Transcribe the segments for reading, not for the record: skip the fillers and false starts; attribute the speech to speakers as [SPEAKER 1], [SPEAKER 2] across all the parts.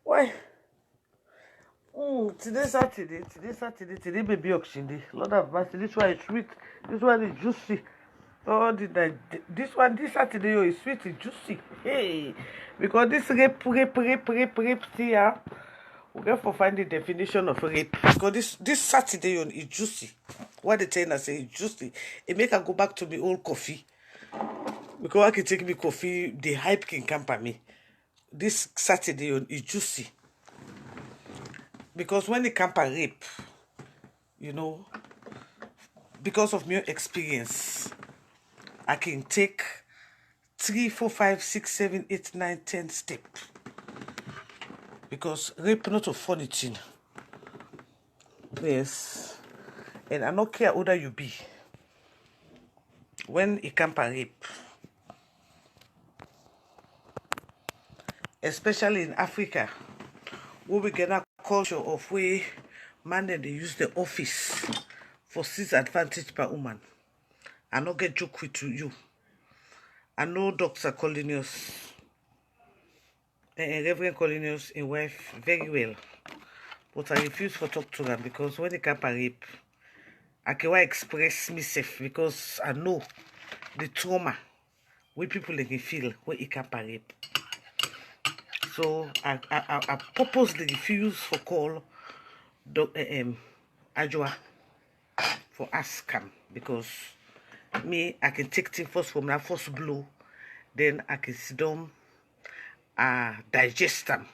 [SPEAKER 1] Why? Today baby auction. Lord have mercy. This one is sweet. This one is juicy. Oh, this Saturday is sweet and juicy. Hey, because this rape, see ya. We have to find the definition of rape. Because this Saturday is juicy. What the trainer say is juicy. It make her go back to the old coffee. Because I can take me coffee, the hype can come by me. This Saturday is juicy. Because when it comes to rape, you know, because of my experience, I can take 3, 4, 5, 6, 7, 8, 9, 10 steps. Because rape not a funny thing. Yes. And I don't care how old you be. When it comes to rape, especially in Africa, where we get a culture of where man they use the office for seize advantage per woman. I not get joke with you. I know Dr. Colinius, Reverend Colinius, in wife very well, but I refuse to talk to them because when it comes to rape, I can express myself because I know the trauma where people can feel when it comes to rape. So I purposely refuse for call Ajwa for ask him because me I can take things first from that first blow, then I can sit down digest them.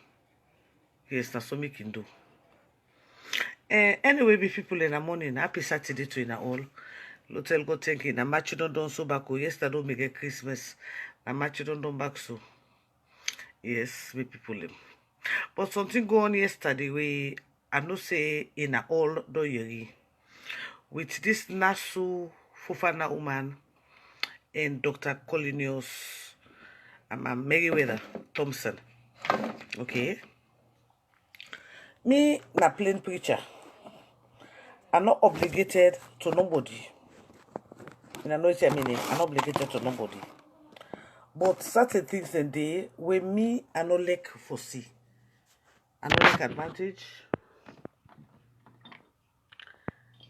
[SPEAKER 1] Yes, that's what we can do. Anyway, be people in the morning, happy Saturday to you all. Lotel go thinking, na match don't done so back. Yesterday don't make it Christmas. Na match don't done back so. Yes, we people. But something go on yesterday we I know say in a all do yeri with this Nassau Fofana woman and Dr. Colinius Meriwether Thompson. Okay. Me na plain preacher. I'm not obligated to nobody. And I know what I mean. I'm not obligated to nobody. But certain things in there where me I no like foresee. I no like advantage.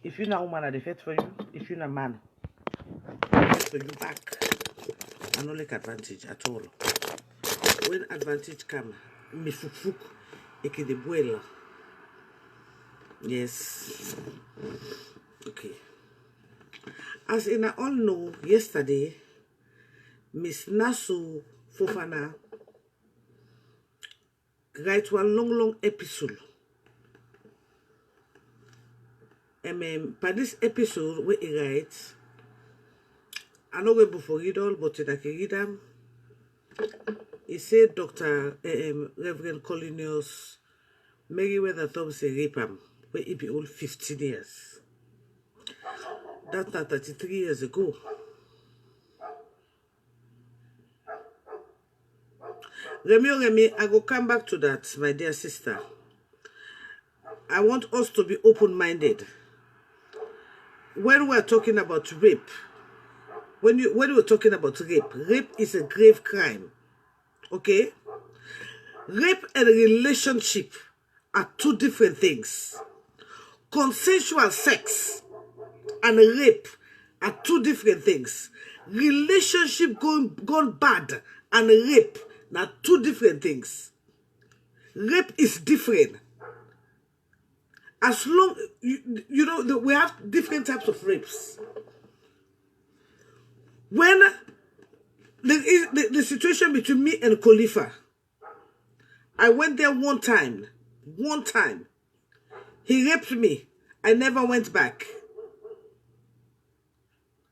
[SPEAKER 1] If you're not a woman, I defect for you. If you're not a man, I defect for you back. I no like advantage at all. When advantage come, me fuk eke de buela. Yes. Okay. As in I all know, yesterday, Miss Nassau Fofana write one long episode. And by this episode, where he writes, I know we before read all, but I can read them. He said Dr. Reverend Colinius Meriwether Thompson rape him, where he be old 15 years. That's not 33 years ago. Remy, I go come back to that, my dear sister. I want us to be open-minded. When we're talking about rape, when we're talking about rape is a grave crime. Okay? Rape and relationship are two different things. Consensual sex and rape are two different things. Relationship gone bad and rape are two different things. Rape is different. As long, you know, we have different types of rapes. When the situation between me and Khalifa, I went there one time. He raped me. I never went back.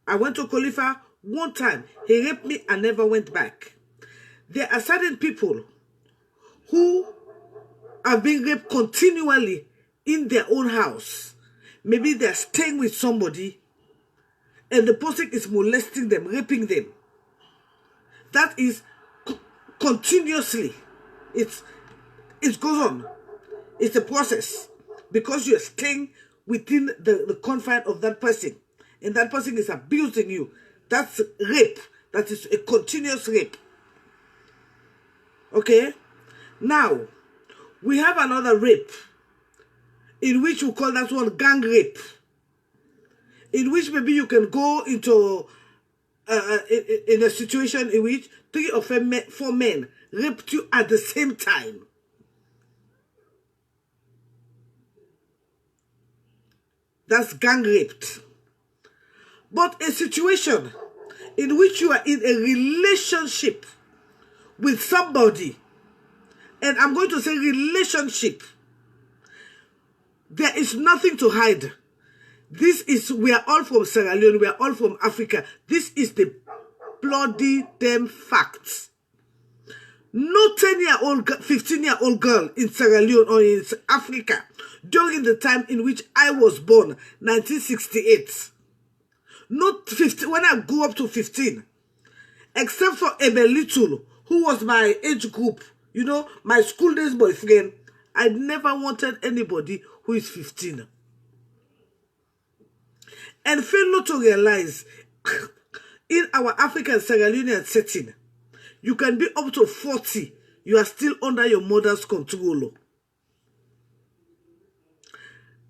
[SPEAKER 1] I went to Khalifa one time. He raped me. I never went back. There are certain people who have been raped continually in their own house. Maybe they're staying with somebody and the person is molesting them, raping them. That is continuously. It goes on. It's a process. Because you're staying within the confine of that person. And that person is abusing you. That's rape. That is a continuous rape. Okay? Now, We have another rape, in which we call that one gang rape, in which maybe you can go into in a situation in which 3 or 4 men raped you at the same time. That's gang raped. But a situation in which you are in a relationship with somebody, and I'm going to say relationship, there is nothing to hide. We are all from Sierra Leone, we are all from Africa. This is the bloody damn facts. No 10-year-old, 15-year-old girl in Sierra Leone or in Africa during the time in which I was born, 1968. Not 15, when I grew up to 15. Except for Ebel Little, who was my age group, you know, my school days boyfriend. I never wanted anybody who is 15. And fail not to realize, in our African Sierra Leonean setting, you can be up to 40. You are still under your mother's control.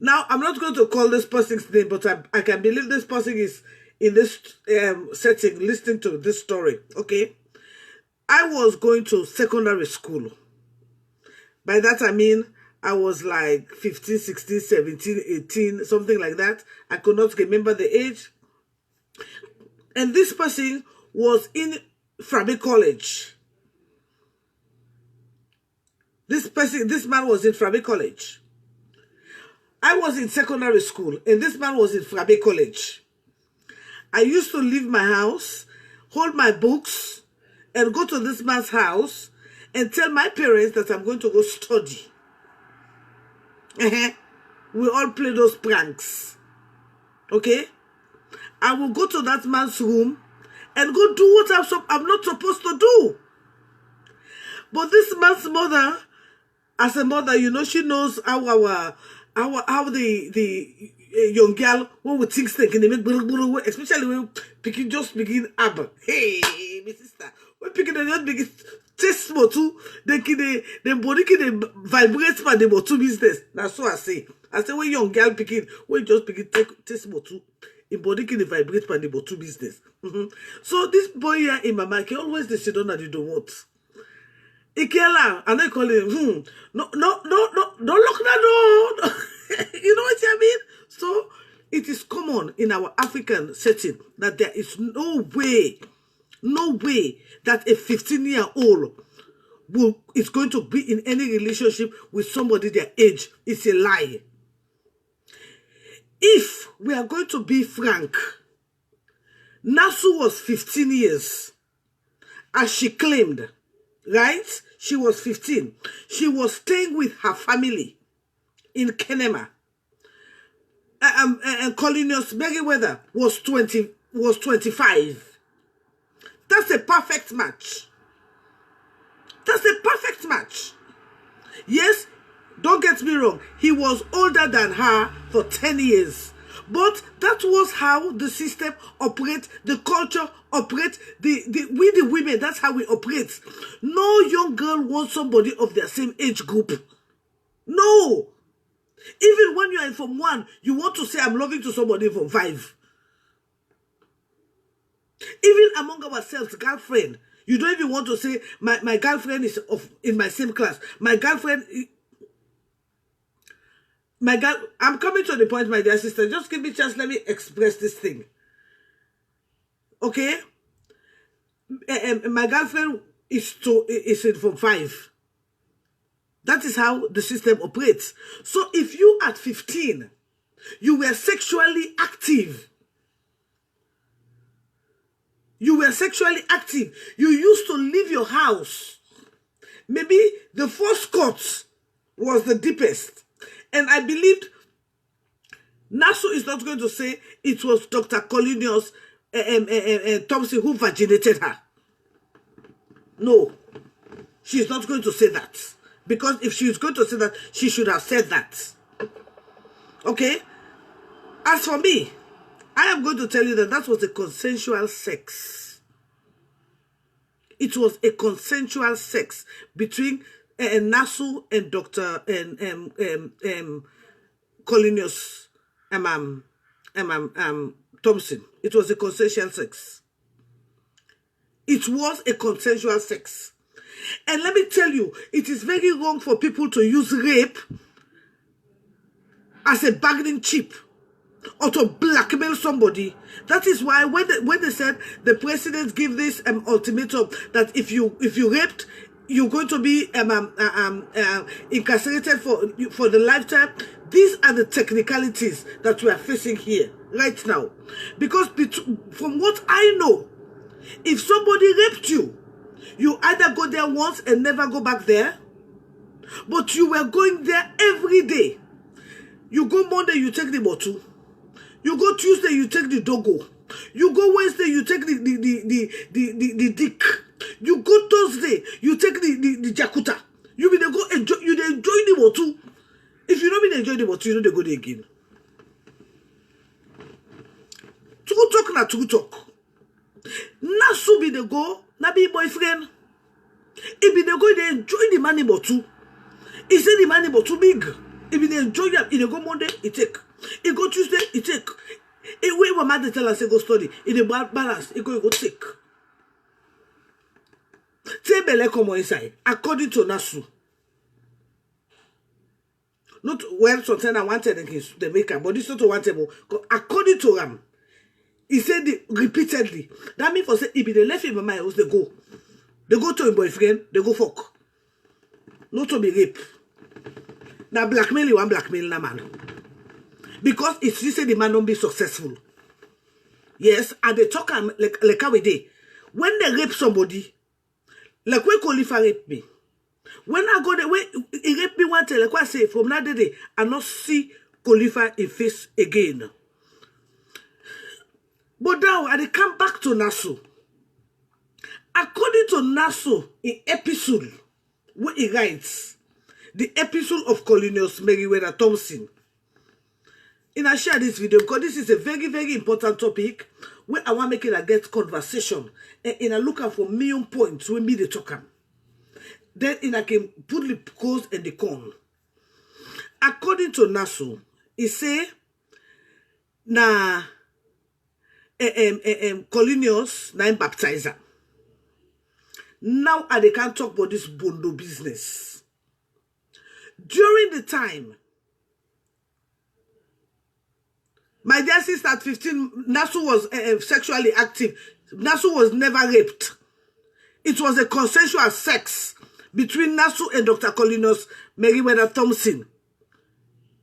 [SPEAKER 1] Now, I'm not going to call this person's name, but I can believe this person is in this setting listening to this story. Okay? I was going to secondary school. By that, I mean, I was like 15, 16, 17, 18, something like that. I could not remember the age. And this person was in Frabe College. This man was in Frabe College. I was in secondary school, and this man was in Frabe College. I used to leave my house, hold my books, and go to this man's house and tell my parents that I'm going to go study. We all play those pranks. Okay? I will go to that man's room and go do what I'm not supposed to do. But this man's mother, as a mother, you know, she knows how the young girl, when we think they can make, especially when picking just begin ab. Hey, my sister, when picking they just begin taste motu, the body can vibrate for the motu business. That's what I say. I say when young girl picking, when just begin taste motu, in body can vibrate for the motu business. So this boy here in my mind, he always they sit down and you don't want. Ikela, and I call him, no, don't lock that door. You know what I mean? So it is common in our African setting that there is no way that a 15-year-old is going to be in any relationship with somebody their age. It's a lie. If we are going to be frank, Nassau was 15 years, as she claimed. Right? She was 15. She was staying with her family in Kenema. And colinius Merriweather was 25. That's a perfect match. That's a perfect match. Yes, don't get me wrong. He was older than her for 10 years. But that was how the system operates, the culture operates, we the women, that's how we operate. No young girl wants somebody of their same age group. No. Even when you are in Form 1, you want to say, I'm loving to somebody from 5. Even among ourselves, girlfriend, you don't even want to say, my girlfriend is in my same class. My girlfriend... I'm coming to the point, my dear sister. Just give me a chance. Let me express this thing. Okay? My girlfriend is in Form 5. That is how the system operates. So if you at 15, you were sexually active. You were sexually active. You used to leave your house. Maybe the first cut was the deepest. And I believed Nassau is not going to say it was Dr. Colinius Thompson who vaginated her. No. She's not going to say that. Because if she is going to say that, she should have said that. Okay? As for me, I am going to tell you that was a consensual sex. It was a consensual sex between Nassau and Dr. Colinius Thompson. It was a consensual sex. It was a consensual sex. And let me tell you, it is very wrong for people to use rape as a bargaining chip or to blackmail somebody. That is why when they said the president give this ultimatum that if you raped, you're going to be incarcerated for the lifetime. These are the technicalities that we are facing here right now. Because from what I know, if somebody raped you, you either go there once and never go back there, but you were going there every day. You go Monday, you take the bottle. You go Tuesday, you take the dogo. You go Wednesday, you take the dick. You go Thursday, you take the jakuta. You be go enjoy. You enjoy the bottle. If you don't enjoy the bottle, you know they go there again. True talk na true talk. Nassau be the go, na be boyfriend. If be the go, they enjoy the money bottle. He say the money bottle big. If they enjoy it, he go Monday, he take. He go Tuesday, he take. He wait one man tell us say go study. In the balance, he go take. Say belle come inside. According to Nassau. Not well something I wanted against the maker, but this not wanted. According to him, he said it repeatedly. That means for say if they left him in my house, they go. They go to a boyfriend, they go fuck. Not to be rape. Now blackmail you want blackmail na man. Because it's you say the man don't be successful. Yes, and they talk like how we did. When they rape somebody, like when Khalifa rape me. When I go the way he rape me one time, like what I say, from that day, I not see Khalifa in face again. But now I come back to Nassau. According to Nassau, in episode where he writes, the episode of colinius Meriwether Thompson. And I share this video because this is a very, very important topic where I want to make it a get conversation. And I look at for million points when me the talker. Then I can put the pros and the cons. According to Nassau, he say, na colinius na baptizer. Now they can't talk about this bondo business. During the time, my dear sister at 15, Nassau was sexually active. Nassau was never raped. It was a consensual sex between Nassau and Dr. Colinius Meriwether Thompson.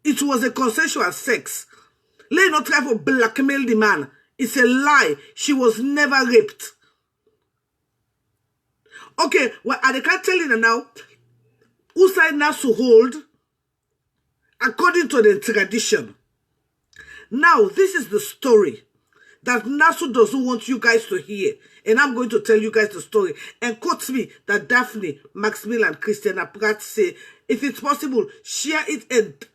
[SPEAKER 1] It was a consensual sex. Let not try to blackmail the man. It's a lie. She was never raped. Okay, well, I can't tell you now. Who side Nassau hold? According to the tradition. Now, this is the story that Nassau doesn't want you guys to hear. And I'm going to tell you guys the story. And quote me that Daphne, Maximilian, Christiana Pratt say, if it's possible, share it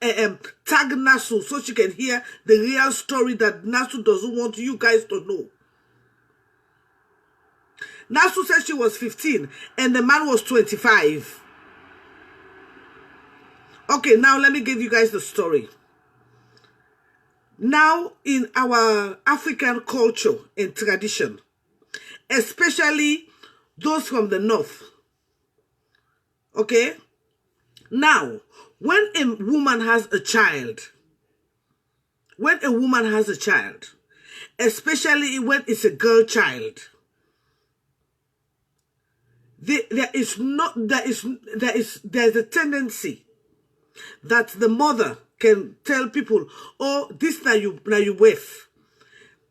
[SPEAKER 1] and tag Nassau so she can hear the real story that Nassau doesn't want you guys to know. Nassau said she was 15 and the man was 25. Okay, now let me give you guys the story. Now, in our African culture and tradition, especially those from the north, okay? Now, when a woman has a child, especially when it's a girl child, there's a tendency that the mother can tell people, oh, this now you wef.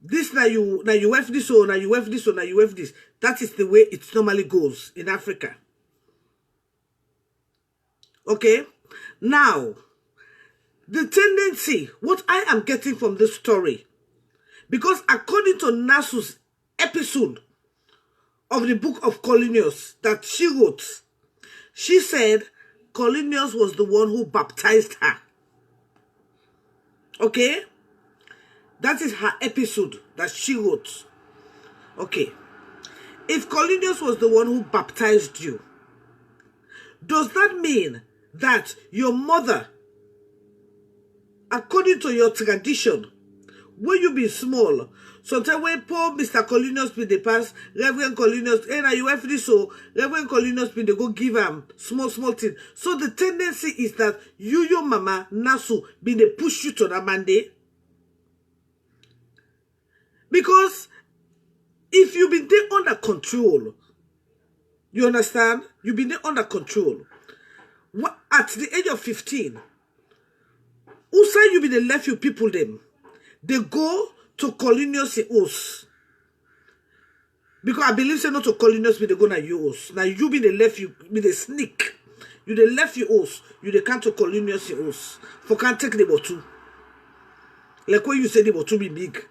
[SPEAKER 1] This now you wef this, or now you wef this, or now you wef this. That is the way it normally goes in Africa. Okay? Now, the tendency, what I am getting from this story, because according to Nassau's episode of the book of Colinius that she wrote, she said Colinius was the one who baptized her. Okay? That is her episode that she wrote. Okay. If Colinius was the one who baptized you, Does that mean that your mother, according to your tradition, when you be small, sometimes when poor Mr. Colinius be the pass, Reverend Colinius, and you have this, so Reverend Colinius be they go give him small thing. So the tendency is that your mama, Nassau, be they push you to that Monday. Because if you been there under control, you understand? You been there under control. At the age of 15, who say you be the left you people them? They go to colinius house. Because I believe say not to colinius be they go na your house. Now you be the left you be the sneak. You the left your house. You the can't to colinius house. For can't take the bottle. Like when you say the bottle be big.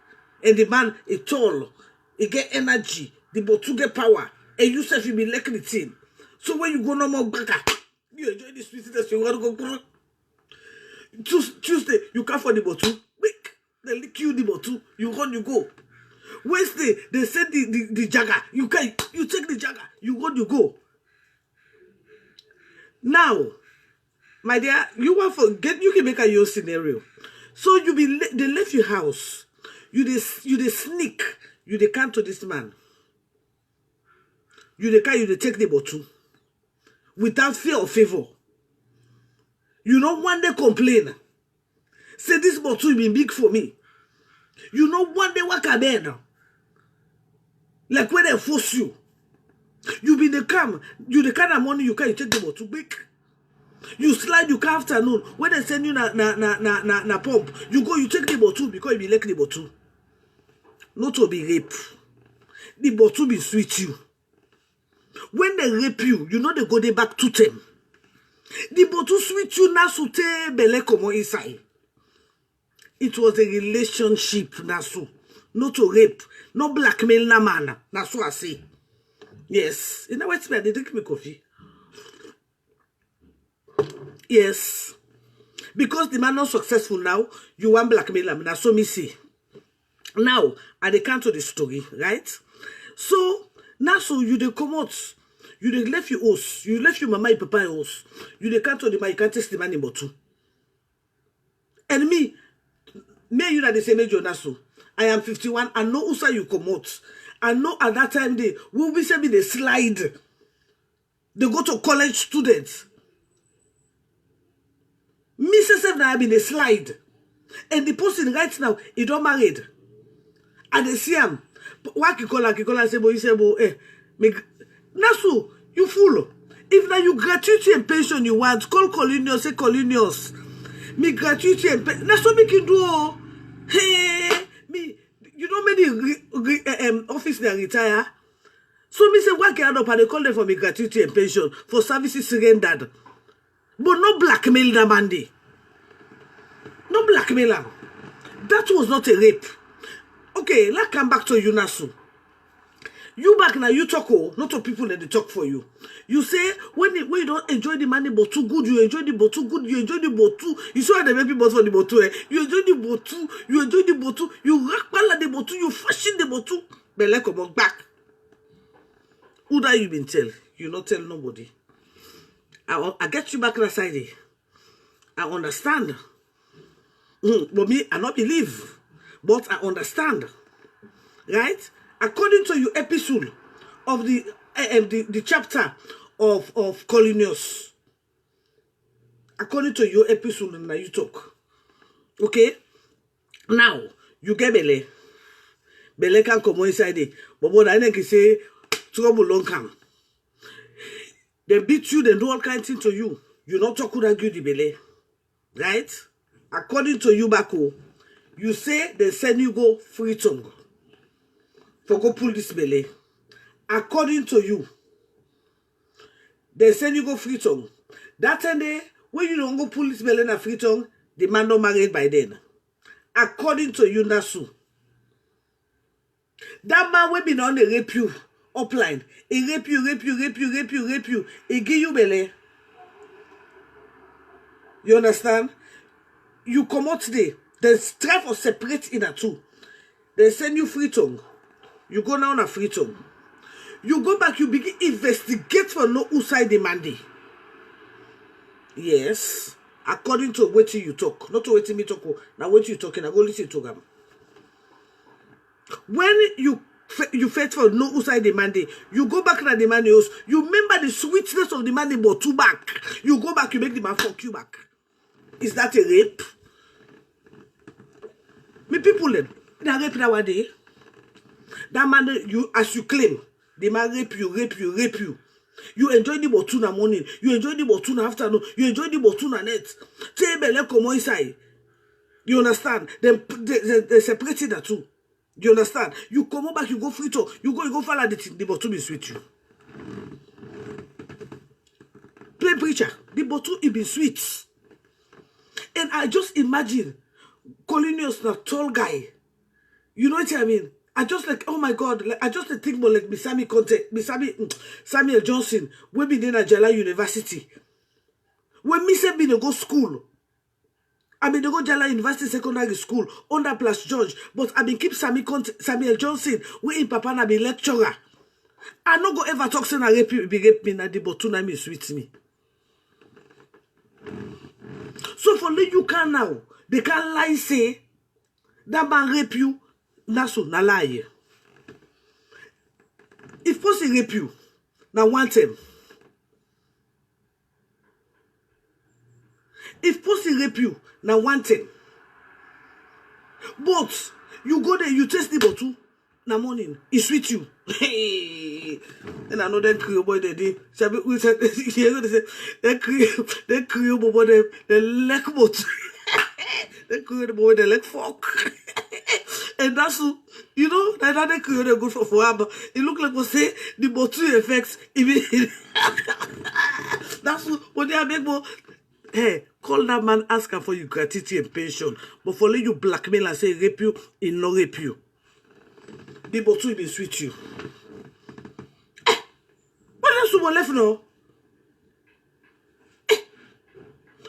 [SPEAKER 1] And the man is tall. He get energy. The bottle get power. And you say you be like the thing. So when you go no more back, you enjoy the sweetness. You want to go Tuesday, you come for the bottle. Quick. They lick you the bottle. You run, you go. Wednesday, they send the jagger. You take the jagger. You run, you go. Now, my dear, you want forget. You can make a your scenario. So they left your house. You they sneak. You they come to this man. You they take the bottle without fear or favor. You know one day complain. Say this bottle been big for me. You know one day work again. Like when they force you. You be the come. You the kind of money you take the bottle big. You slide you can afternoon. When they send you na pump, you go, you take the bottle because you be like the bottle. Not to be rape. The bottle be sweet you. When they rape you, you know they go there back to them. The bottle sweet you Nassau te bele como inside. It was a relationship, Nassau. Not to rape. No blackmail na man. Nassau I say. Yes. In the West, they drink me coffee. Yes. Because the man not successful now, you want blackmail him. Nassau me see. Now, I dey come to the story, right? So, Nassau, you dey come out. You dey left your house. You left your mama and papa house. You dey come to the man, you can't test the man in bottle. And me you na the same age, Nassau. I am 51. I know who say you come out. I know at that time they will be saying they slide. They go to college students. Mrs. Now been a slide. And the person right now, he don't married. And they see him. What you call and say, boy, Nassau, you fool. If now you gratuity and pension you want, call colinius, say colinius. Me gratuity and pension. Nassau make you do. Hey, me, you know many office they retire. So me say, what can I do? And they call them for me gratuity and pension for services surrendered. But no blackmail that Monday. No blackmailer. That was not a rape. Okay, let's come back to you, Nassau. You back now, you talk, not to people that they talk for you. You say, when you don't enjoy the money, but too good, you enjoy the bottle good, you enjoy the bottle. You saw the baby bottle for the bottle, eh? You enjoy the bottle, you rock the bottle, you fashion the bottle. But like come on back. Who that you been tell? You not tell nobody. I get you back that side. I understand. But me, I not believe. But I understand. Right? According to your epistle of the chapter of colinius. According to your epistle and you talk. Okay? Now, you get bele. Bele can come inside it. But what I can say, trouble long come. They beat you, they do all kinds of things to you. You not talk with argue the bele. Right? According to you, Bako, you say they send you go free tongue. For go pull this belly. According to you, they send you go free tongue. That time day, when you don't go pull this belly na free tongue, the man not married by then. According to you, Nassau. That man will be on the rape you upline. He rape you. He give you belly. You understand? You come out today. They strive or separate in a two. They send you free tongue. You go now on a free tongue. You go back, you begin investigate for no who side the Monday. Yes. According to what you talk. Not to what me talk. Now what you talking, I go listen to them. When you fetch for no outside the Monday, you go back to the man house, you remember the sweetness of the man but two back. You go back, you make the man fuck you back. Is that a rape? Me people them, they rape that one day. That man, you as you claim, the man rape you. You enjoy the botu na morning, you enjoy the botu na afternoon, you enjoy the botu na night. Table come inside. You understand? They separated the two. You understand? You come back, you go free to, you go follow the botu be sweet you. Play preacher, the botu it be sweet. And I just imagine colinius, the tall guy. You know what I mean? I just like, oh my God, like, I just think more like Samuel Johnson, when we in Nigeria University. When me say me to go school, I mean to go Jala University Secondary School under plus George, but I been keep Samuel Johnson, we in Papa na be lecturer. I no go ever talk saying I rape me na the but tuna me sweet me. So for you can now, they can lie say that man rape you. Nassau, na lie. If person rape you, now want him. If person rape you, now want him. But you go there, you taste the bottle, na morning, it sweet you. Hey, and I know that Creole boy they did. We said, they Creole boy they like bottle. They Creole boy they like fuck. And that's you know that they create good for but it look like we say the bottle effects even that's what they are make more. Hey, call that man, ask her for your gratuity and pension. But for you blackmail and say rape you, it no rape you. The bottle will be sweet you. What else you left now?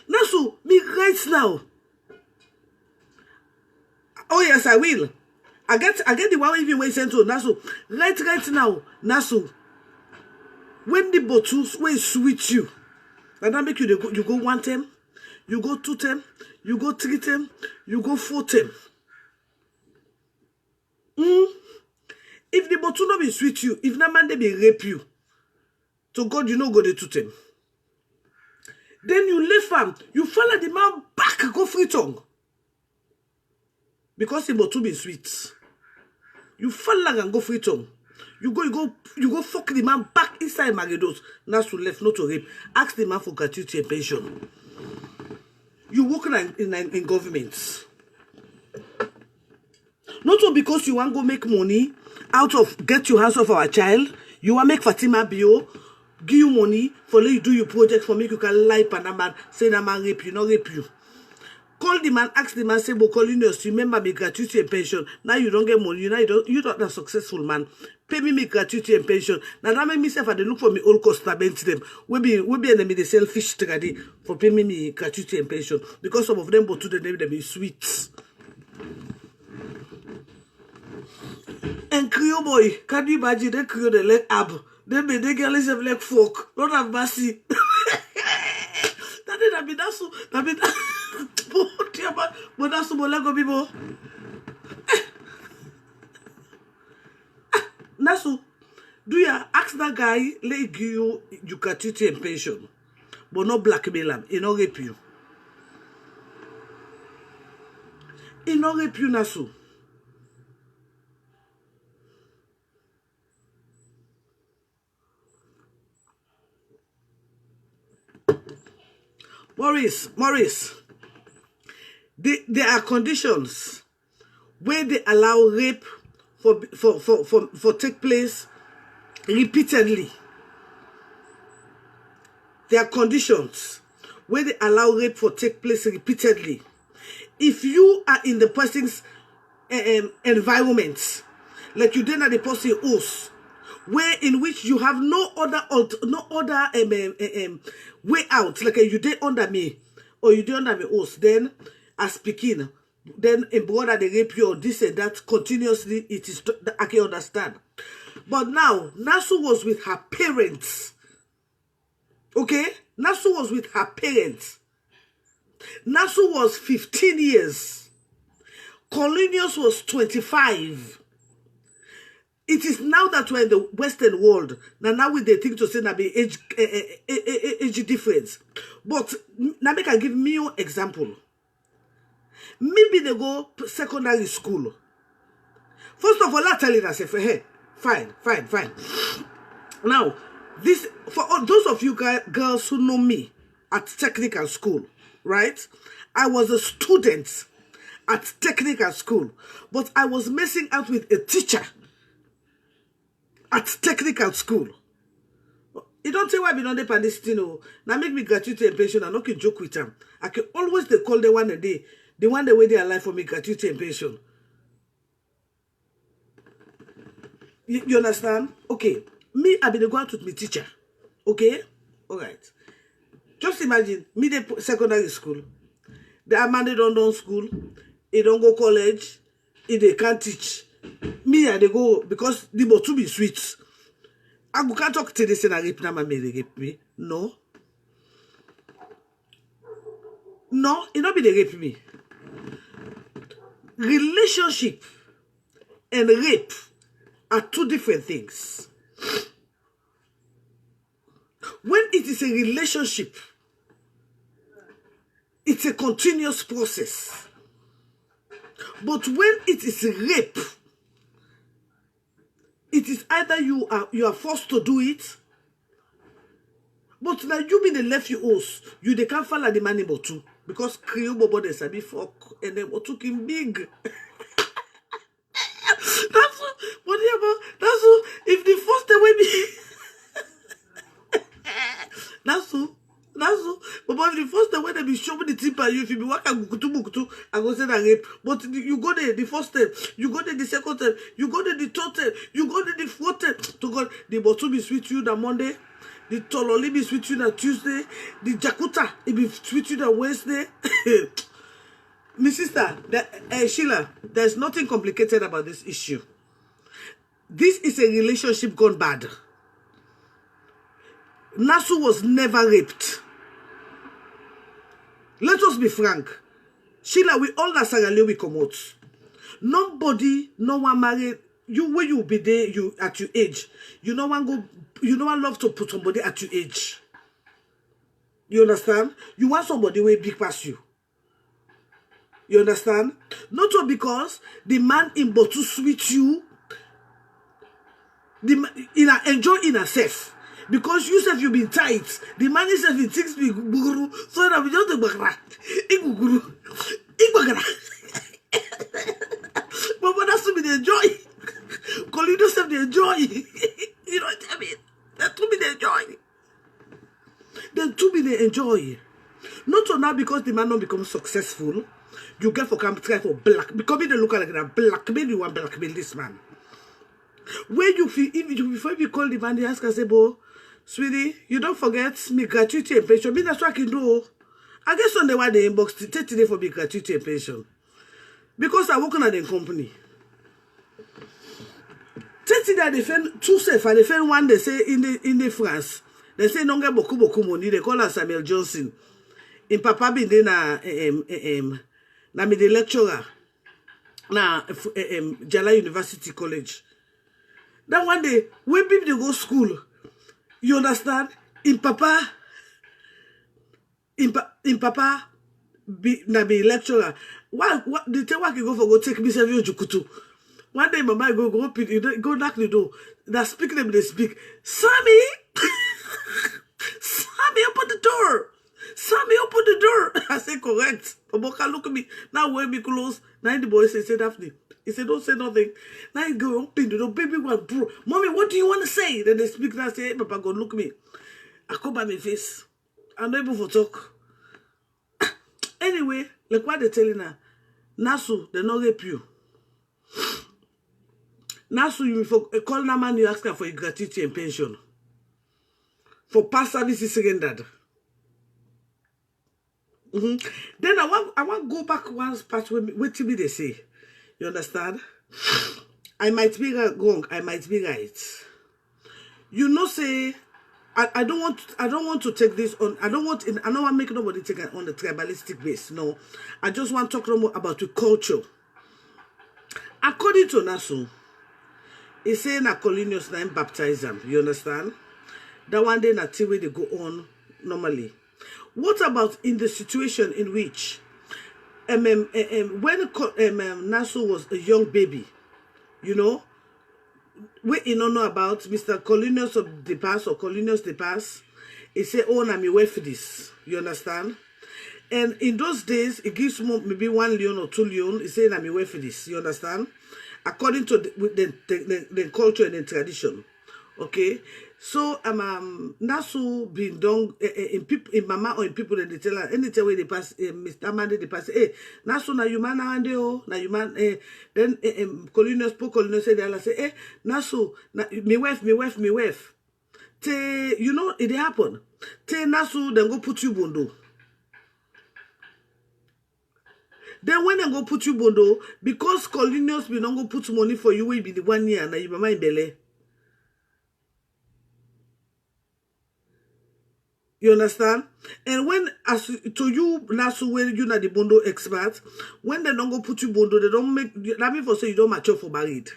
[SPEAKER 1] Nassau, me right now. Oh yes, I will. I get the one even way sent to Nassau. Right now, Nassau. When the bottles will sweet you, and that make you go 1 term, you go 2 term, you go 3 term, you go 4 term. If the bottle not be sweet you, if that man they be rape you, to God you know go the 2 term. Then you leave him, you follow the man back, go free tongue. Because the bottle be sweet. You follow and go free tongue. You go fuck the man back inside Maridos. Nassau left not to rape. Ask the man for gratuity and pension. You work in government. Not all because you want to go make money out of get your hands off our child. You want make Fatima Bio give you money for let you do your project for me. You can lie Panama say that man rape you, not rape you. Call the man, ask the man, say, but colinius, remember me gratuity and pension. Now you don't get money. Now you're not a successful man. Pay me gratuity and pension. Now that make me say, if I look for me old customer, them. We be enemy the sell fish trade for pay me gratuity and pension. Because some of them, but to the name them is sweet. And Creole boy, can you imagine they Creole the leg ab? They get less of leg fork. Not have mercy. That be that's so. That be that. But that's so Lego people. Nassau, do you ask that guy let give you gratuity and pension, but not blackmail him? He not rape you. He not rape you, Nassau. Maurice. There are conditions where they allow rape for take place repeatedly. There are conditions where they allow rape for take place repeatedly. If you are in the person's environment, like you did at the person house, where in which you have no other way out, like you did under me or you did under me house, then as speaking, then a brother they rape you or this and that continuously, it is I can understand. But now Nassau was with her parents. Okay, Nassau was with her parents. Nassau was 15 years. Colinius was 25. It is now that we're in the Western world. Now we they think to say that be age difference. But now I can give me an example. Maybe they go secondary school. First of all, I tell you that say, hey, fine. Now, this for all those of you girls who know me at technical school, right? I was a student at technical school, but I was messing out with a teacher at technical school. You don't say why I be on the pandestino. Now make me gratuity and pension and not can joke with them. I can always they call the one a day. The one the way they are alive for me gratuity and pension. You understand? Okay. Me, I been go out with my teacher. Okay? Alright. Just imagine, me the secondary school. They are mandate on school. They don't go college. They can't teach. Me, they go because the to be sweet. I can't talk to this and I rape na my rape me. No. No, it not be the rape me. Relationship and rape are two different things. When it is a relationship, it's a continuous process. But when it is rape, it is either you are forced to do it, but now you be the left you house, you they can't follow the man number two because Creole bobo they sabi fuck and then what took him big. That's what that's what if the first time we be that's so. But if the first time when they be showing the tip at you, if you be working bukutu, I go say that rape. But you go there the first time, you go there the second time, you go there the third time, you go there the fourth time. To God, the bottle be sweet you that Monday, the tololi be sweet you that Tuesday, the jakuta it be sweet you that Wednesday. My sister, Sheila, there's nothing complicated about this issue. This is a relationship gone bad. Nassau was never raped. Let us be frank. Sheila, we all that Sarah we come out. Nobody, no one married. You when you be there, you at your age. You no one go. You no one love to put somebody at your age. You understand? You want somebody way big past you. You understand? Not all because the man in but to sweet you. The man enjoy in herself. Because you said you've been tight. The man is in 6 weeks. So that we just but that's to be the joy. Colinius have the joy. You know what I mean? That to be the joy. Then to be the enjoy. Not so now because the man don't become successful. You get for camp try for black. Becoming the look like that blackmail you want blackmail this man. When you feel before you call the man, they ask and say, "Bo, sweetie, you don't forget me gratuity and pension." Me that's what I can do. I guess on the one they inbox 30 days for me gratuity and pension. Because I work on the company. 30 that they find two safe and they find one they say in the France. They say no get boku money. They call her Samuel Johnson. In Papa be there na me the lecturer na Jala University College. That one day when people they go school, you understand? In Papa be lecturer. What the tell what you go for go take me service jukutu. One day mama go open go knock the door. That speak them they speak. Sammy Sammy open the door. Sammy open the door. I say correct. Oboka look at me. Now when me close, now the boy say Daphne. He said, don't say nothing. Now he go open the door. Baby one bro. Mommy, what do you want to say? Then they speak now say, hey Papa go look me. I come by my face. I'm not able to talk. Anyway, like what they telling her, Nassau, they not rape you. Nassau, you for call that man, you ask her for your gratuity and pension. For past services rendered. Then I want go back one part wait till me they say. You understand? I might be wrong, I might be right. You know say I don't want to take this on. I don't want to make nobody take it on the tribalistic base. No. I just want to talk more about the culture. According to Nassau, he say na colinius na him baptize them. You understand? That one day na till way they go on normally. What about in the situation in which when Nassau was a young baby, you know, we don't know about Mr. Colinius of the past or Colinius the past, he say, oh, na me wait for this. You understand? And in those days, it gives maybe 1 leon or 2 leon. He say, na me wait for this. You understand? According to the culture and the tradition. Okay? So, Nassau been done in mama or in people that they tell her, anytime when they pass, Mr. Mande, they pass, hey, Nassau, na you man, na you man, then Colinius say, they say, hey, Nassau, me wife. Te, you know, it happen. Te, Nassau, then go put you bondo. Then when they go put you bondo, because Colinius be not go put money for you, will be the 1 year, na you mama in Bele. You understand? And when, as to you, Nassau, when you na the bondo expert, when they don't go put you bondo, they don't make, that mean for say you don't mature for married.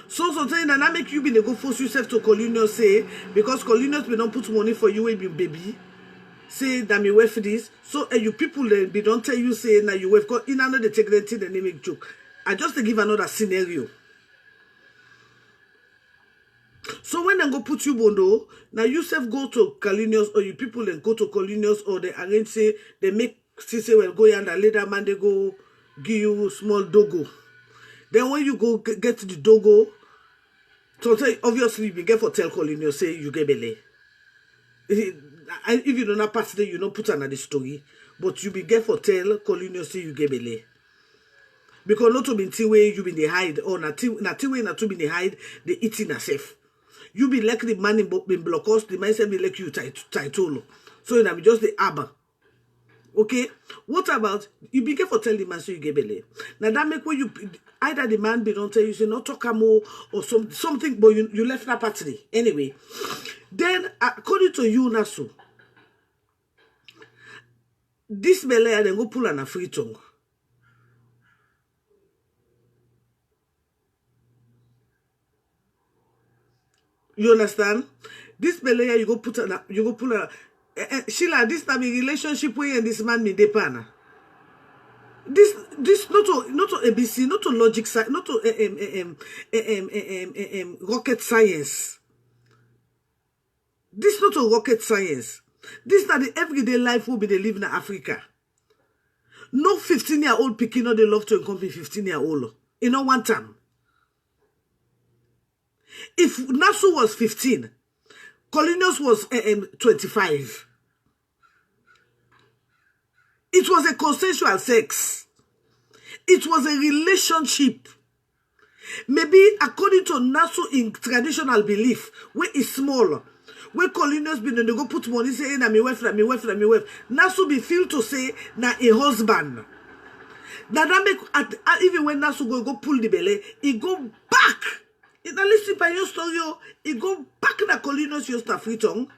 [SPEAKER 1] So sometimes that make you be the go force yourself to Colinius say, because Colinius will not put money for you when you baby. Say that me wait for this. So you people then be don't tell you say now you wait because in another take the thing and they make joke. I just to give another scenario. So when they go put you bondo, now you self go to Colinius or you people then go to Colinius or they arrange say they make say well go and later man they go give you small dogo. Then when you go get the dogo, so obviously you get for tell Colinius say you get belay. If you don't have pass there, you don't put another story. But you be get for tell Colinius say you get belay. Because not to be way you be the hide or not way not to be the hide the eating a safe. You be like the man in blockhouse, the man say be like you title. So you be just the abba. Okay? What about you be get for tell the man so you get belay. Now that make when you either the man be don't tell you say not talk more or something, but you left that party. Anyway. Then according to you, Nassau, this belay then go pull on a free tongue. You understand? This belay you go put on you go pull on Sheila, this time in relationship way and this man me depana. This not to ABC, not to logic science, not to rocket science. This not a rocket science. This is not the everyday life will be they live in Africa. No 15-year-old picking no they love to accompany 15-year-old. In no one time. If Nassau was 15, Colinius was 25. It was a consensual sex. It was a relationship. Maybe according to Nassau in traditional belief, where it's small, where Colinius be they go put money say na me wife. Nassau be feel to say na a husband. That make even when Nassau go pull the belly, he go back. In a listen by your story, he go back na Colinius your stuff free tongue.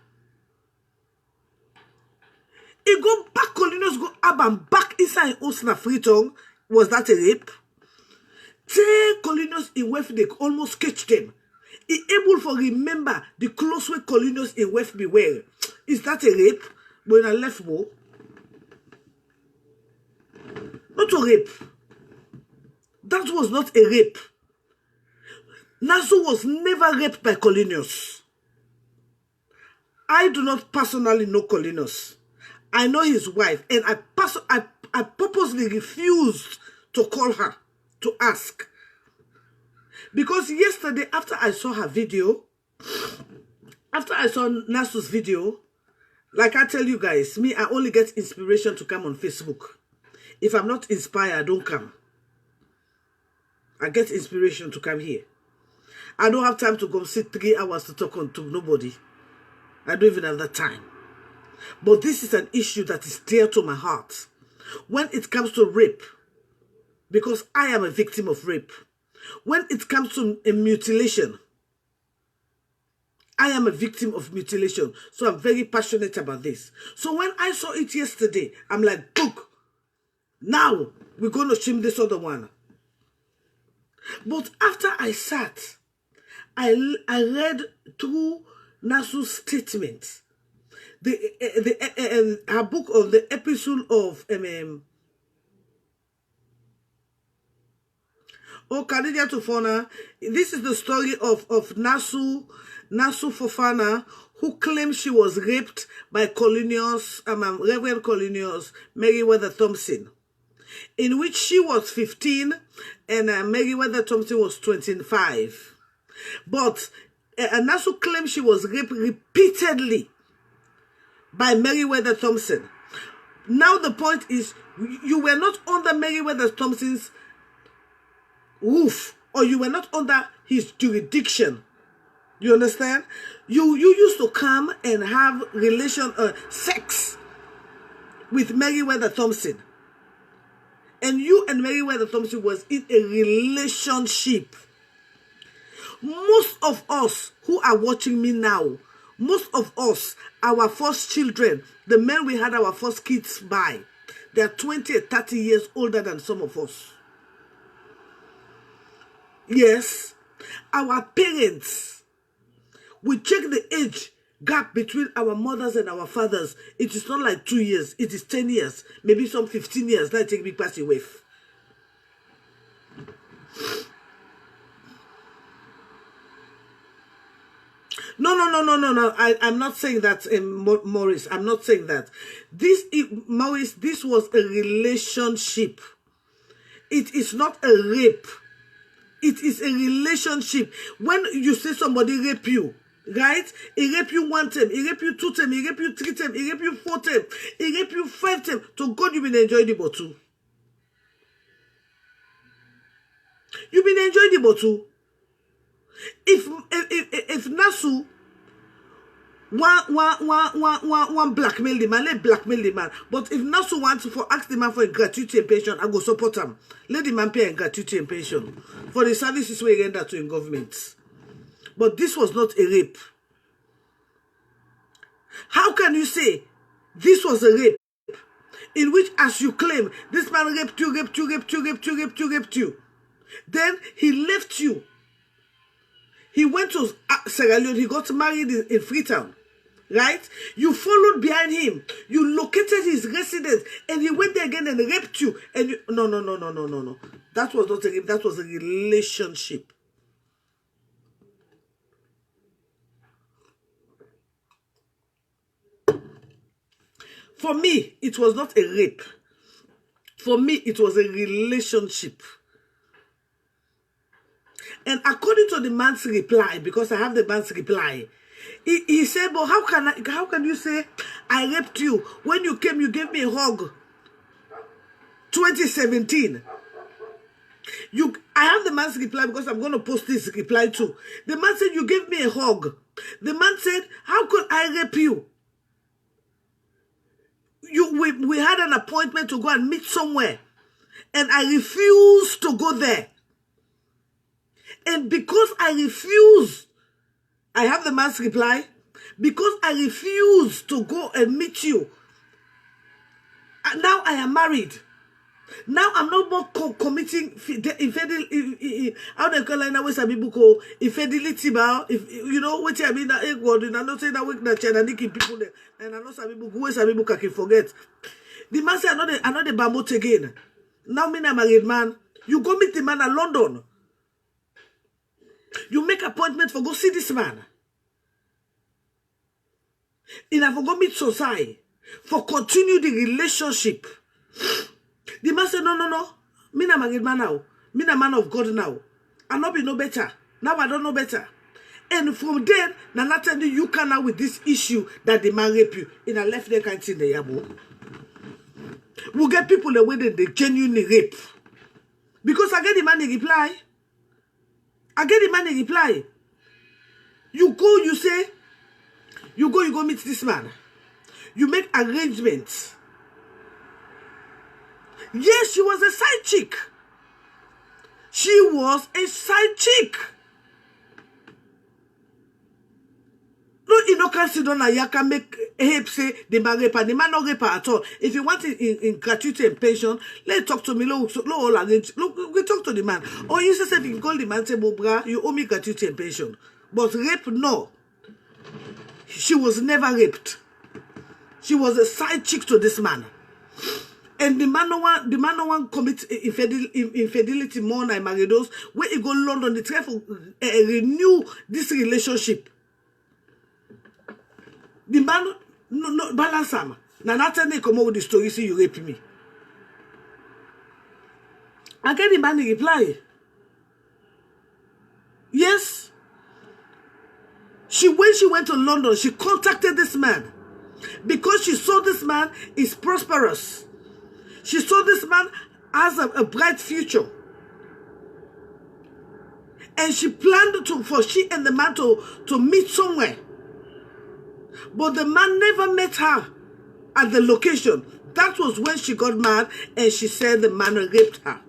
[SPEAKER 1] He go back, Colinius go up and back inside Osna free tongue. Was that a rape? Take Colinius in West, they almost catch them. He able for remember the close way Colinius in West be well. Is that a rape? When I left more. Not a rape. That was not a rape. Nassau was never raped by Colinius. I do not personally know Colinius. I know his wife, and I purposely refused to call her to ask. Because yesterday, after I saw her video, after I saw Nassau's video, like I tell you guys, me, I only get inspiration to come on Facebook. If I'm not inspired, I don't come. I get inspiration to come here. I don't have time to go sit 3 hours to talk to nobody. I don't even have that time. But this is an issue that is dear to my heart. When it comes to rape, because I am a victim of rape. When it comes to a mutilation, I am a victim of mutilation, so I'm very passionate about this. So when I saw it yesterday, I'm like, look, now we're going to trim this other one. But after I sat, I read through Nassau's statement, her book of the epistle of Canadian Tofana. This is the story of Nassau Fofana, who claims she was raped by colinius, Reverend Colinius Meriwether Thompson, in which she was 15 and Meriwether Thompson was 25. But Nassau claims she was raped repeatedly by Meriwether Thompson. Now the point is, you were not under Meriwether Thompson's roof, or you were not under his jurisdiction. You understand? You used to come and have sex with Meriwether Thompson, and you and Meriwether Thompson was in a relationship. Most of us who are watching me now, most of us, our first children, the men we had our first kids by, they are 20 or 30 years older than some of us. Yes, our parents, we check the age gap between our mothers and our fathers. It is not like 2 years, it is 10 years, maybe some 15 years. That take me past away. No. I'm not saying that, Maurice. I'm not saying that. Maurice, this was a relationship. It is not a rape. It is a relationship. When you say somebody rape you, right? He rape you 1 time, he rape you 2 times, he rape you 3 times, he rape you 4 times, he rape you 5 times. To God, you've been enjoying the bottle. You've been enjoying the bottle. If Nassau one blackmail the man, let blackmail the man. But if Nassau wants to ask the man for a gratuity and pension, I go support him. Let the man pay a gratuity and pension for the services we render to in government. But this was not a rape. How can you say this was a rape, in which, as you claim, this man raped you, then he left you. He went to Sierra Leone, he got married in Freetown, right? You followed behind him, you located his residence, and he went there again and raped you. And you, no. That was not a rape, that was a relationship. For me, it was not a rape. For me, it was a relationship. And according to the man's reply, because I have the man's reply, he said, but how can you say I raped you? When you came, you gave me a hug. 2017. I have the man's reply because I'm going to post this reply too. The man said, you gave me a hug. The man said, how could I rape you? We had an appointment to go and meet somewhere, and I refused to go there. And because I refused, I have the man's reply, because I refused to go and meet you, and now I am married. Now I'm not more committing infidelity. How they call it now? Some people call infidelity. You know what I mean? That God, and I'm not saying that we can China people there, and I know some people can forget. The man said, "I know the bamboo again." Now me a married man. You go meet the man in London. You make appointment for go see this man. And I for go meet Sosai for continue the relationship. The man said, no. Me na married man now. Me na man of God now. I not be no better. Now I don't know better. And from then, Nana tell you can now with this issue that the man rape you. And I left there can't see the yabo. We'll get people the way that they genuinely rape. Because I get the man a reply. You go, you say, you go meet this man. You make arrangements. Yes, she was a side chick. She was a side chick. No, you know, can sit down and you can make help say the man rape and the man not rape at all. If you want it in gratuity and pension, let's talk to me. Look, we talk to the man. Or you say if you call the man say, "Bobra, you owe me gratuity and pension." But rape, no. She was never raped. She was a side chick to this man. And the man no one commit infidelity more than married those. When he go London, they try to renew this relationship. The man no balance him. Now not they come out with the story, say you rape me. Again, the man reply. Yes. When she went to London, she contacted this man because she saw this man is prosperous. She saw this man has a bright future. And she planned for she and the man to meet somewhere. But the man never met her at the location. That was when she got mad and she said the man raped her.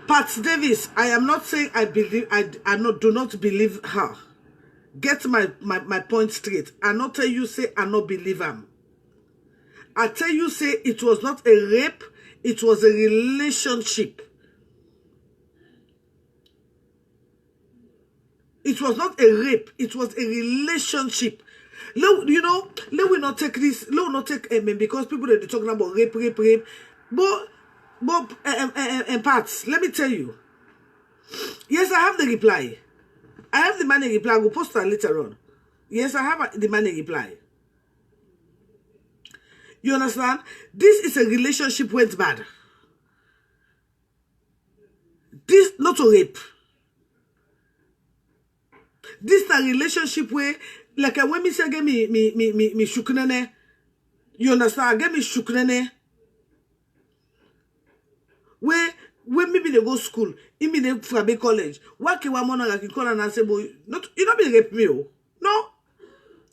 [SPEAKER 1] Pat Davis, I am not saying do not believe her. Get my point straight. I not tell you say I not believe him. I tell you say it was not a rape, it was a relationship. It was not a rape, it was a relationship. You know, let we not take this, let we not take because people are talking about rape. But Pat, let me tell you. Yes, I have the reply. I have the money reply. I will post that later on. Yes, I have the money reply. You understand? This is a relationship went bad. This not a rape. This is a relationship where, like when me say get me shukunene. You understand? Get me shukunene. Where when maybe they go school, in me they from a college. What can one morning I can call and say, boy, not you not be rape me, oh. No,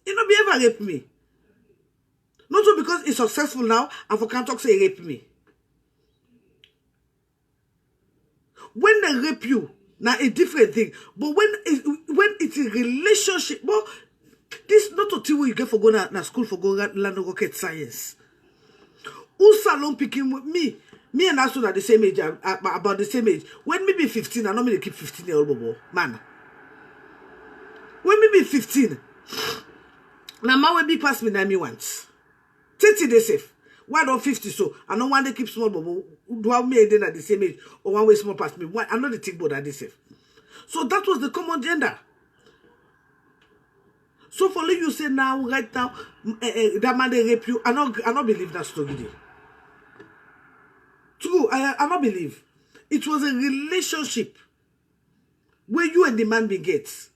[SPEAKER 1] you not be ever rape me. Not so because it's successful now, and for can't talk say rape me. When they rape you, now a different thing. But when it's a relationship, but this not a thing where you get for go na school for go learn rocket science. Who salon picking with me? Me and Nassau are the same age, about the same age. When me be 15, I normally keep 15-year-old man. When me be 15, now man will be past me, now me once. 30 they safe. Why don't 50 so? I know one they keep small bubble. Do I me then at the same age or one way small past me? Why I know the thick board at the safe. So that was the common gender. So for you say now, right now, that man they rape you. I not believe that story. True, I not believe. It was a relationship where you and the man begets.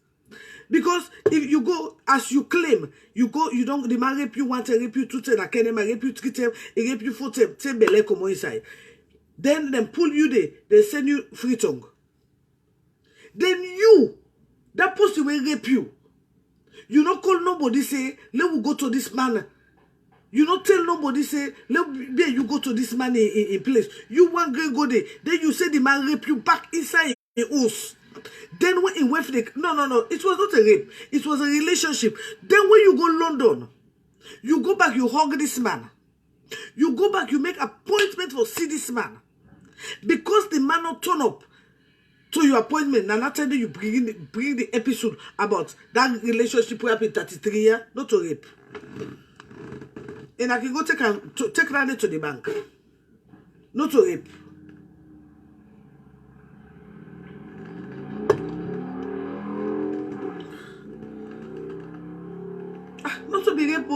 [SPEAKER 1] Because if you go, as you claim, you don't, the man rape you 1 time, rape you 2 times, I can't rape you 3 times, he rape you 4 times, say belay come inside. Then pull you there, they send you free tongue. Then you, that person will rape you. You not call nobody say, let me go to this man. You not tell nobody say, let you go to this man in place. You want go there. Then you say the man rape you back inside the house. Then when in went no, it was not a rape. It was a relationship. Then when you go London, you go back, you hug this man. You go back, you make appointment for see this man. Because the man not turn up to your appointment, and after you bring the episode about that relationship we happened 33 years, not a rape. And I can go take Randy to the bank. Not to rape. Not to be rape,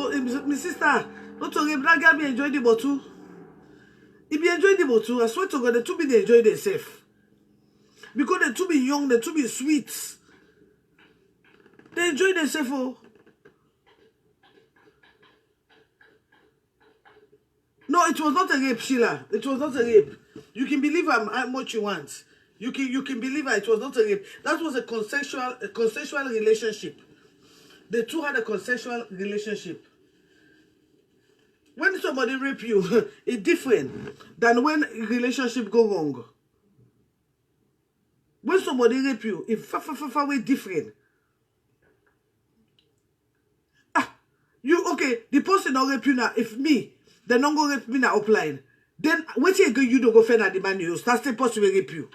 [SPEAKER 1] my sister. Not to rape. That girl be enjoying the bottle. If you enjoy the bottle, I swear to God, the two be they enjoy themselves. Because the two be young, the two be sweet. They enjoy themselves. Oh. No, it was not a rape, Sheila. It was not a rape. You can believe how much you want. You can believe her. It was not a rape. That was a consensual relationship. The two had a consensual relationship. When somebody rape you, it's different than when relationship go wrong. When somebody rape you, it's far way different. You okay? The person not rape you now. If me, they not go rape me now upline. Then what you don't go find at the man you. That's the person will rape you.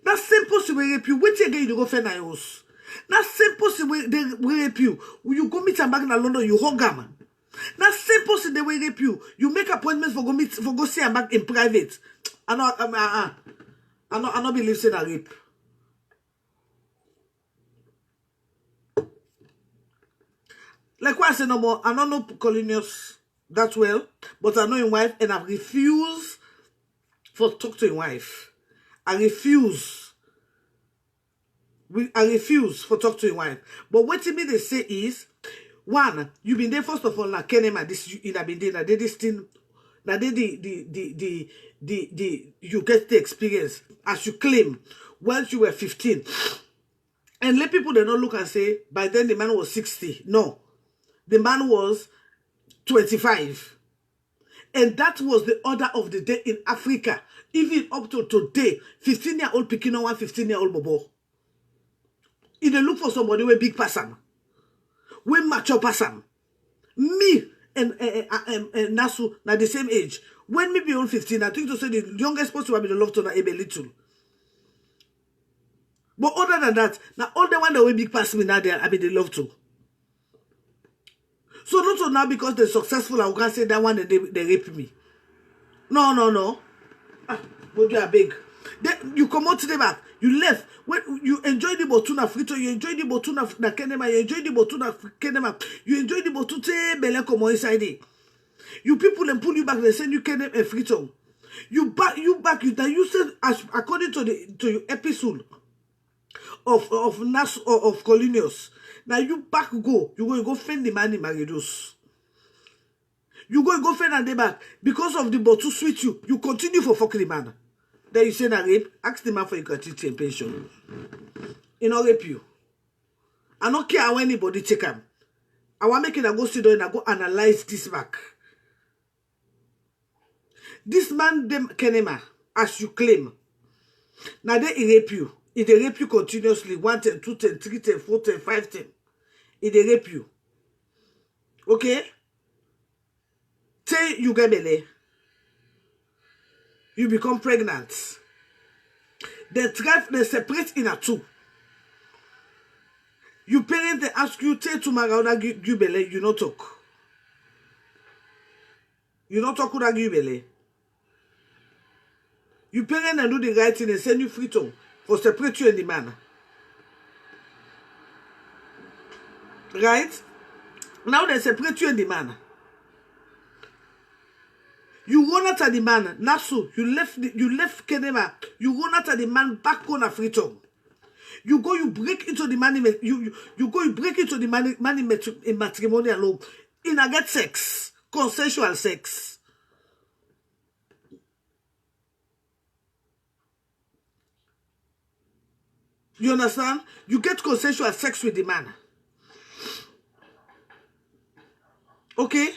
[SPEAKER 1] That same person will rape you. What you don't go find at house. That same person will rape you. You go meet them back in London, you hug them. That same person they will rape you. You make appointments for go see them back in private. I not believe in a rape. Like what I say no more, I don't know colinius that well, but I know his wife, and I refuse for talk to his wife. I refuse for talk to his wife. But what to me they say is, one, you been there first of all, like Kenema, this you have been there, now they this thing, now they you get the experience as you claim once you were 15. And let people they don't look and say, by then the man was 60. No. The man was 25. And that was the order of the day in Africa. Even up to today, 15-year-old picking on one 15-year-old bobo. If they look for somebody with big person, with mature person. Me and Nassau, now the same age. When me be on 15, I think to say the youngest person will be the love to a little. But other than that, now all the one that will big pass me now there, I be the love to. So not now because they're successful, I can say that one they rape me. No. But you are big. Then you come out to the back. You left. When you enjoy the botuna frito, you enjoy the botuna na kenema, you enjoy the botuna kenema, you enjoy the botute bele come inside it. You people and pull you back, they send you kenema and frito. You back, you said as according to your episode of Nassau or of colinius. Now you back go. You go find the man in Maridos. You go find and they back. Because of the bottle sweet you continue for fucking the man. Then you say that rape, ask the man for your gratuity and pension. He not rape you. I don't care how anybody take him. I want make it go sit down and I go analyze this back. This man them kenema, as you claim. Now they rape you. If they rape you continuously, 1 10, 2 10, 3 10, 4 10, 5 10. If they rape you. Okay? Say you get belly. You become pregnant. They separate in a two. You parents they ask you, say to Marauda you belly, you not talk. You not talk with you belly. You parents and do the right thing and send you free tongue for separate you and the man. Right? Now they separate you and the man. You run out of the man, Nassau, you left Kenema, you run out of the man back on a free tongue. You go, you break into the man, you break into the man in matrimonial law. In a get sex, consensual sex. You understand? You get consensual sex with the man. Okay?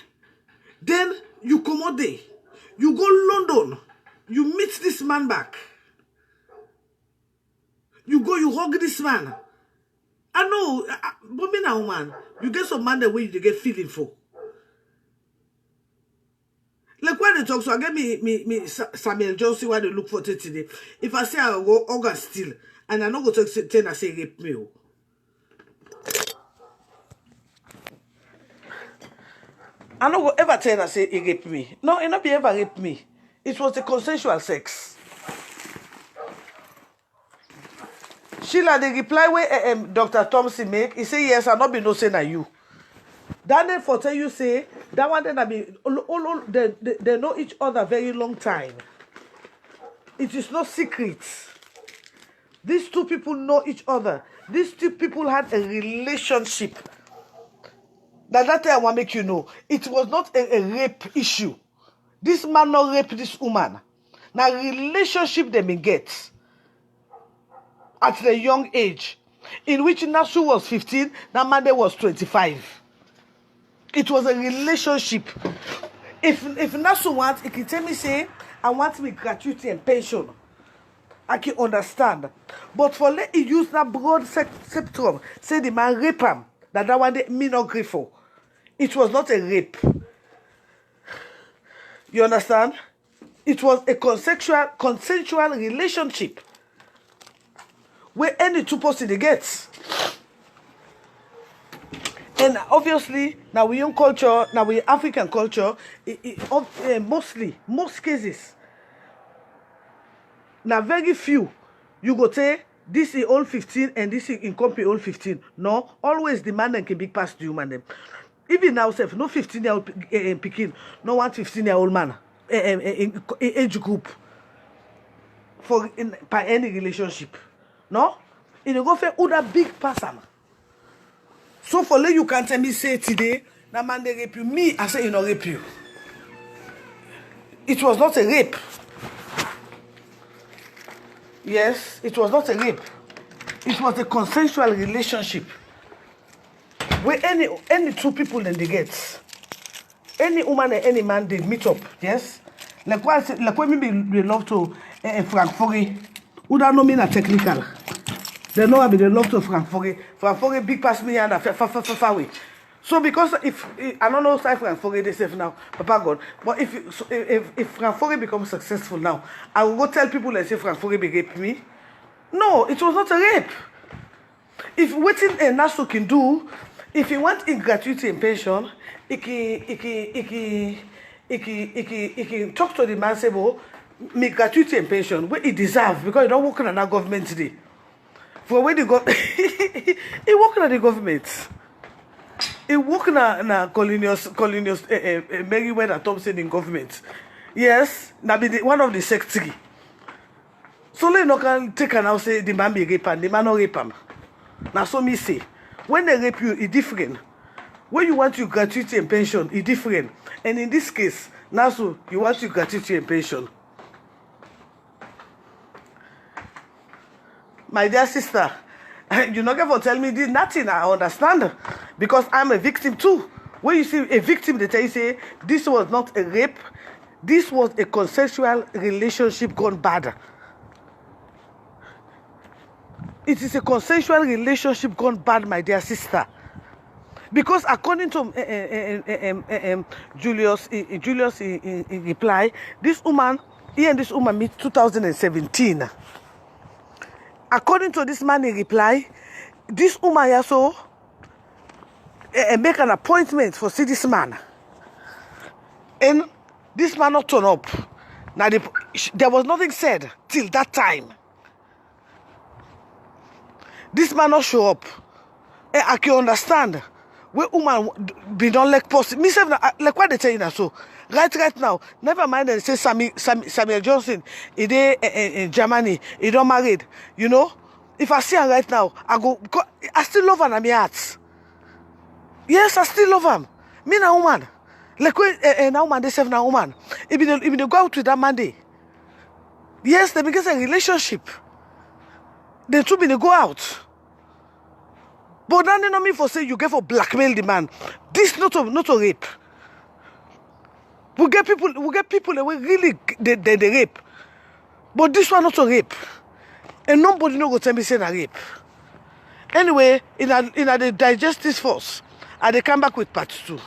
[SPEAKER 1] Then you come out there. You go London. You meet this man back. You go, you hug this man. I know, but me now, man. You get some man that way you get feeling for. Like when they talk, so I get me Samuel Johnson why they look for today. If I say I go August still, and I not go to tell I say rape me. I not go ever tell I say he rape me. No, he not be ever rape me. It was a consensual sex. Sheila, the reply where Dr. Thompson make, he say yes, I not be no saying at you. Daniel for tell you say that one then I be they know each other very long time. It is no secret. These two people know each other. These two people had a relationship. Now that I want to make you know, it was not a rape issue. This man not rape this woman. Now relationship they may get at the young age, in which Nassau was 15, that man was 25. It was a relationship. If Nassau wants, he can tell me, say, I want me gratuity and pension. I can understand. But for let he use that broad spectrum, say the man rape him, that one they me not agree for. It was not a rape. You understand? It was a consensual relationship where any two persons they get. And obviously, now we young culture, now we African culture, most cases, now very few, you go say, this is all 15 and this is in company all 15. No, always the man can be past the human them. Even now, self, no 15-year-old picking, no one 15-year-old man in age group by any relationship. No? In a go for other big person. So for you can't tell me say today, that man they rape you. Me, I say you not rape you. It was not a rape. Yes, it was not a rape. It was a consensual relationship. Where any two people then they get. Any woman and any man they meet up, yes? Like what maybe love to Frank Foggy. Who don't know me na technical. They know I be the love to Frank Foggy. Frank Foggy big pass me and far away. So because if I don't know if Frank Foggy they say now, Papa God. But if Frank Foggy becomes successful now, I will go tell people and say Frank Foggy be rape me. No, it was not a rape. If waiting a Nassau can do, if he want in gratuity and pension, he can talk to the man say, well, me gratuity and pension, what he deserve because he don't work on that government today. For when he got he working at the government. He working at colinius Meriwether Thompson in government. Yes, that be one of the secretary. So they no can take and now say the man be rape and the man not rape him. Now so me say, when they rape you, it's different. When you want your gratuity and pension, it's different. And in this case, now so you want your gratuity and pension. My dear sister, you're not going to tell me this, nothing, I understand. Because I'm a victim too. When you see a victim, they tell you, say, this was not a rape, this was a consensual relationship gone bad. It is a consensual relationship gone bad, my dear sister. Because according to Julius in reply, this woman, he and this woman meet 2017. According to this man in reply, this woman also make an appointment for see this man. And this man not turn up. Now there was nothing said till that time. This man not show up. And I can understand where woman be don't like post. Me say like what they tell you now so. Right now, never mind they say Samuel Johnson, he dey in Germany, he don't married. You know? If I see her right now, I still love her in my heart. Yes, I still love him. Me na woman. Like when na woman they say na woman. If they go out with that man day. Yes, they begin a relationship. They two be they go out. But then they know me for say you get for blackmail the man. This not a rape. We get people that we really they rape. But this one not a rape. And nobody no go tell me say na rape. Anyway, in a digest this first. And they come back with part 2.